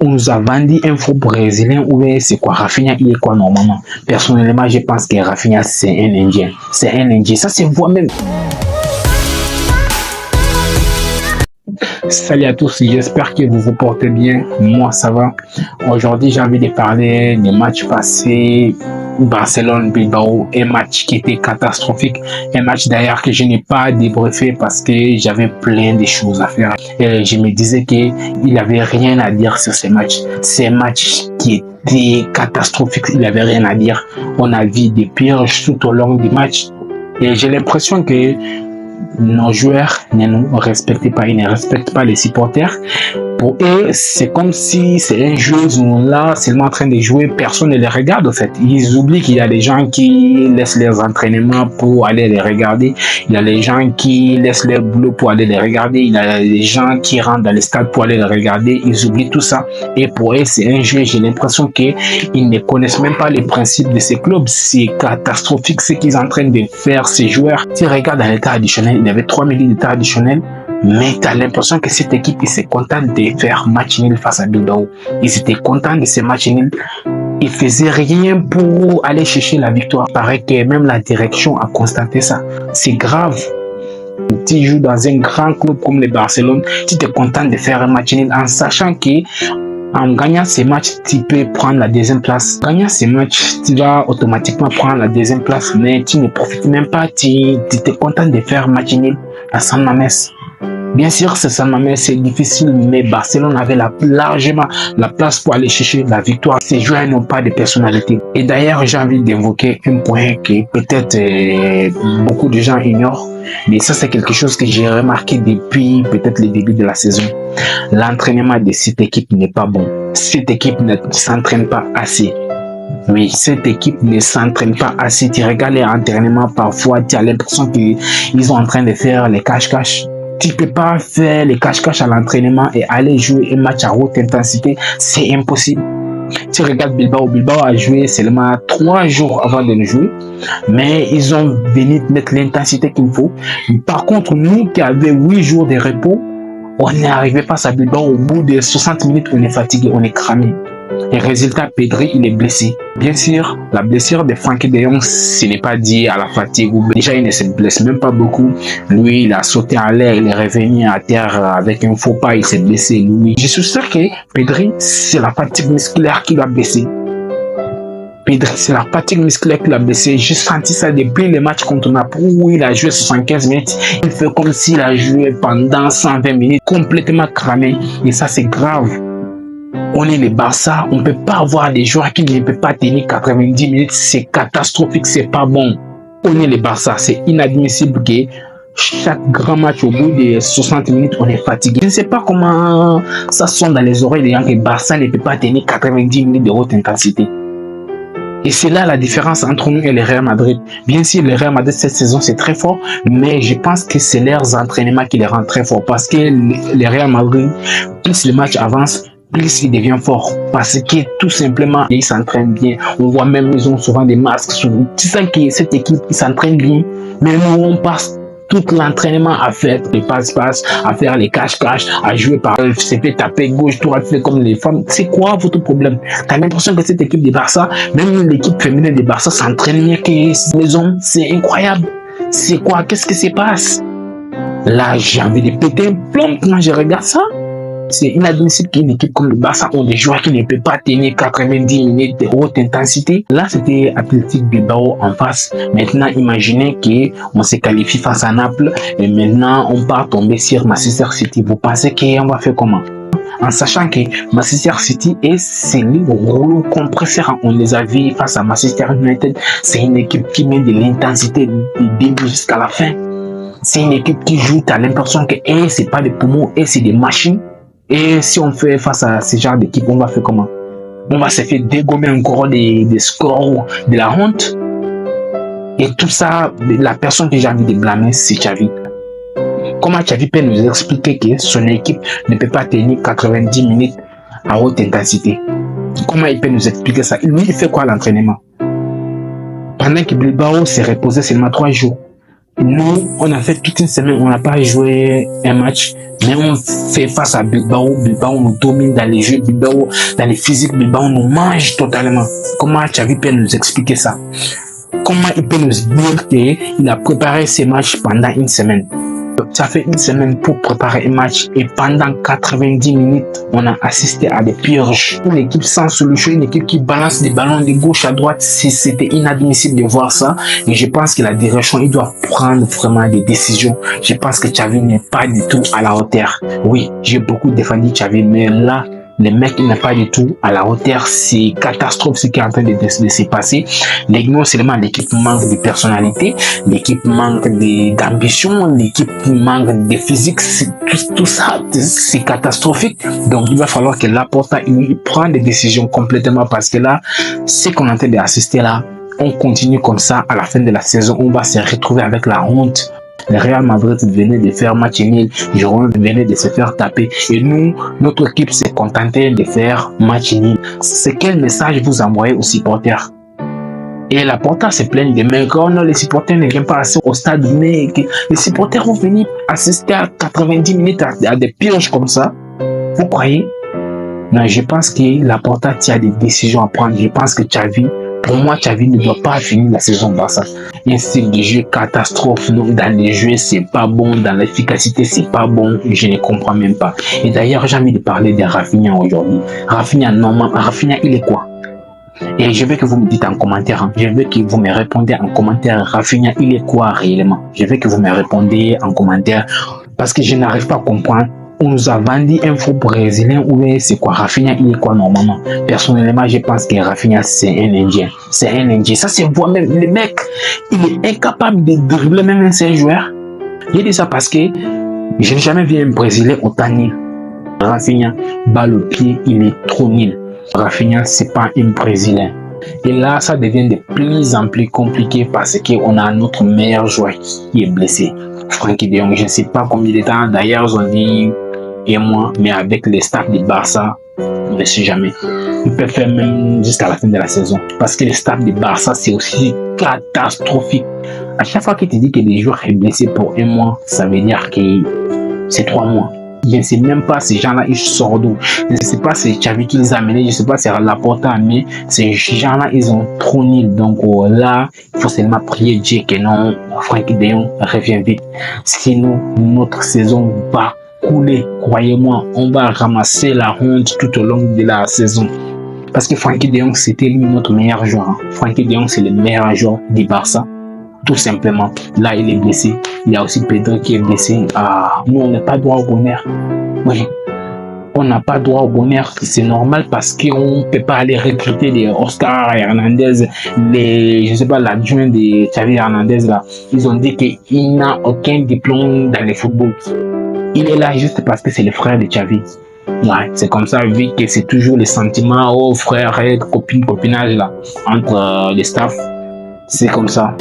on nous a vendu un faux brésilien ou bien c'est quoi? Rafinha, il est quoi normalement? Personnellement, je pense que Rafinha, c'est un Indien. C'est un Indien, ça c'est vous-même. Salut à tous, j'espère que vous vous portez bien. Moi, ça va. Aujourd'hui, j'ai envie de parler des matchs passés. Barcelone-Bilbao, un match qui était catastrophique. Un match d'ailleurs que je n'ai pas débriefé parce que j'avais plein de choses à faire. Et je me disais qu'il n'avait rien à dire sur ce match. C'est un match qui était catastrophique. Il n'avait rien à dire. On a vu des purges tout au long du match. Et j'ai l'impression que nos joueurs ne nous respectent pas, ils ne respectent pas les supporters. Pour eux, c'est comme si c'est un jeu, ils sont là seulement en train de jouer, personne ne les regarde en fait. Ils oublient qu'il y a des gens qui laissent leurs entraînements pour aller les regarder. Il y a des gens qui laissent leur boulot pour aller les regarder. Il y a des gens qui rentrent dans les stades pour aller les regarder. Ils oublient tout ça. Et pour eux, c'est un jeu. J'ai l'impression qu'ils ne connaissent même pas les principes de ces clubs. C'est catastrophique ce qu'ils sont en train de faire, ces joueurs. Si tu regardes dans l'état additionnel, il y avait 3 minutes d'état additionnel. Mais tu as l'impression que cette équipe s'est contente de faire match nul face à Bilbao. Ils étaient contents de ces matchs nuls. Ils faisaient rien pour aller chercher la victoire. Il paraît que même la direction a constaté ça. C'est grave. Tu joues dans un grand club comme le Barcelone, tu es content de faire un match nul en sachant que en gagnant ces matchs, tu peux prendre la deuxième place. En gagnant ces matchs, tu vas automatiquement prendre la deuxième place, mais tu ne profites même pas. Tu es content de faire un match nul à San Mamés. Bien sûr, c'est San Mamés, c'est difficile, mais Barcelone avait largement la place pour aller chercher la victoire. Ces joueurs n'ont pas de personnalité. Et d'ailleurs, j'ai envie d'évoquer un point que peut-être beaucoup de gens ignorent, mais ça c'est quelque chose que j'ai remarqué depuis peut-être le début de la saison. L'entraînement de cette équipe n'est pas bon. Cette équipe ne s'entraîne pas assez. Oui, cette équipe ne s'entraîne pas assez. Tu regardes les entraînements, parfois tu as l'impression qu'ils sont en train de faire les cache-cache. Tu peux pas faire les cache-cache à l'entraînement et aller jouer un match à haute intensité. C'est impossible. Tu regardes Bilbao. Bilbao a joué seulement 3 jours avant de nous jouer. Mais ils ont venu mettre l'intensité qu'il faut. Par contre, nous qui avions 8 jours de repos, on n'est arrivé pas à Bilbao. Au bout de 60 minutes, on est fatigué, on est cramé. Et résultat, Pedri, il est blessé. Bien sûr, la blessure de Frenkie de Jong, ce n'est pas dit à la fatigue. Déjà, il ne se blesse même pas beaucoup. Lui, il a sauté en l'air, il est revenu à terre avec un faux pas, il s'est blessé. Lui, je suis sûr que Pedri, c'est la fatigue musculaire qui l'a blessé. Pedri, c'est la fatigue musculaire qui l'a blessé. J'ai senti ça depuis le match contre Napoli où il a joué 75 minutes. Il fait comme s'il a joué pendant 120 minutes, complètement cramé. Et ça, c'est grave. On est les Barça, on ne peut pas avoir des joueurs qui ne peuvent pas tenir 90 minutes. C'est catastrophique, c'est pas bon. On est les Barça, c'est inadmissible que chaque grand match au bout de 60 minutes, on est fatigué. Je ne sais pas comment ça sonne dans les oreilles des gens que Barça ne peut pas tenir 90 minutes de haute intensité. Et c'est là la différence entre nous et le Real Madrid. Bien sûr, le Real Madrid cette saison c'est très fort, mais je pense que c'est leurs entraînements qui les rendent très forts. Parce que le Real Madrid, plus le match avance, plus il devient fort. Parce que tout simplement, ils s'entraînent bien. On voit même, ils ont souvent des masques sur eux. Tu sens que cette équipe, ils s'entraînent bien. Mais nous, on passe tout l'entraînement à faire les passe-passe, à faire les cache-cache, à jouer par eux, se fait taper gauche, droite, fait comme les femmes. C'est quoi votre problème? T'as l'impression que cette équipe de Barça, même l'équipe féminine de Barça s'entraîne mieux que les hommes. C'est incroyable. C'est quoi? Qu'est-ce qui se passe? Là, j'ai envie de péter un plomb quand je regarde ça. C'est inadmissible qu'une équipe comme le Barça ait des joueurs qui ne peuvent pas tenir 90 minutes de haute intensité. Là, c'était Athletic Bilbao en face. Maintenant, imaginez qu'on se qualifie face à Naples et maintenant on part tomber sur Manchester City. Vous pensez qu'on va faire comment? En sachant que Manchester City est le rouleau compresseur. On les a vus face à Manchester United. C'est une équipe qui met de l'intensité du début jusqu'à la fin. C'est une équipe qui joue, tu as l'impression que c'est pas des poumons, c'est des machines. Et si on fait face à ce genre d'équipe, on va faire comment? On va se faire dégommer encore des scores, de la honte. Et tout ça, la personne que j'ai envie de blâmer, c'est Xavi. Comment Xavi peut nous expliquer que son équipe ne peut pas tenir 90 minutes à haute intensité? Comment il peut nous expliquer ça? Lui, il fait quoi à l'entraînement? Pendant que Bilbao s'est reposé seulement 3 jours. Nous, on a fait toute une semaine, on n'a pas joué un match, mais on fait face à Bilbao. Bilbao nous domine dans les jeux, Bilbao, dans les physiques, Bilbao nous mange totalement. Comment Xavi peut nous expliquer ça? Comment il peut nous dire qu'il a préparé ces matchs pendant une semaine? Ça fait une semaine pour préparer un match et pendant 90 minutes, on a assisté à des purges. Une équipe sans solution, une équipe qui balance des ballons de gauche à droite. C'était inadmissible de voir ça. Et je pense que la direction, il doit prendre vraiment des décisions. Je pense que Xavi n'est pas du tout à la hauteur. Oui, j'ai beaucoup défendu Xavi, mais là, le mec, il n'est pas du tout à la hauteur. C'est catastrophe ce qui est en train de se passer. Non seulement l'équipe manque de personnalité, l'équipe manque d'ambition, l'équipe manque de physique. Tout ça, c'est catastrophique. Donc, il va falloir que Laporta il prenne des décisions complètement parce que là, ce qu'on est en train d'assister là, on continue comme ça à la fin de la saison. On va se retrouver avec la honte. Le Real Madrid venait de faire match nul, Girona venait de se faire taper et nous, notre équipe s'est contentée de faire match nul. C'est quel message vous envoyez aux supporters? Et la Porta se plaignent de mais quand les supporters ne viennent pas assez au stade, mais les supporters vont venir assister à 90 minutes à des purges comme ça. Vous croyez? Non, je pense que la Porta a des décisions à prendre. Je pense que Xavi, pour moi, Xavi ne doit pas finir la saison Barça. Un style de jeu catastrophe. Dans les jeux, c'est pas bon. Dans l'efficacité, c'est pas bon. Je ne comprends même pas. Et d'ailleurs, j'ai envie de parler de Rafinha aujourd'hui. Rafinha, il est quoi? Et je veux que vous me dites en commentaire. Je veux que vous me répondez en commentaire. Rafinha, il est quoi réellement? Je veux que vous me répondez en commentaire. Parce que je n'arrive pas à comprendre. On nous a vendu un faux brésilien ou c'est quoi? Rafinha, il est quoi normalement? Personnellement, je pense que Rafinha, c'est un Indien. C'est un Indien. Ça, c'est vous-même. Le mec, il est incapable de dribbler même un seul joueur. Je dis ça parce que je n'ai jamais vu un Brésilien autant nul. Rafinha, balle au pied, il est trop nul. Rafinha, c'est pas un Brésilien. Et là, ça devient de plus en plus compliqué parce qu'on a notre meilleur joueur qui est blessé. Frenkie de Jong, je ne sais pas combien de temps. D'ailleurs, ils ont dit et moi, mais avec les staff du Barça, je ne sais jamais. Ils peuvent faire même jusqu'à la fin de la saison. Parce que le staff du Barça, c'est aussi catastrophique. À chaque fois qu'il te dit que les joueurs sont blessés pour un mois, ça veut dire que c'est 3 mois. Je ne sais même pas ces gens-là, ils sortent d'où. Je ne sais pas si c'est Xavi qui les a amenés, je ne sais pas si c'est Laporta a amené. Ces gens-là, ils ont trop nul. Donc là, il faut seulement prier Dieu que non, Frenkie de Jong revient vite. Sinon, notre saison va couler. Croyez-moi, on va ramasser la honte tout au long de la saison. Parce que Frenkie de Jong, c'était lui notre meilleur joueur. Frenkie de Jong, c'est le meilleur joueur du Barça. Tout simplement. Là, il est blessé. Il y a aussi Pedro qui est blessé. Nous, on n'a pas droit au bonheur. Oui. On n'a pas droit au bonheur. C'est normal parce qu'on ne peut pas aller recruter les Oscar Hernandez, je ne sais pas, l'adjoint de Xavi Hernandez là. Ils ont dit qu'il n'a aucun diplôme dans le football. Il est là juste parce que c'est le frère de Xavi. Ouais, c'est comme ça, vu que c'est toujours les sentiments, frère, copinage là, entre les staffs. C'est comme ça.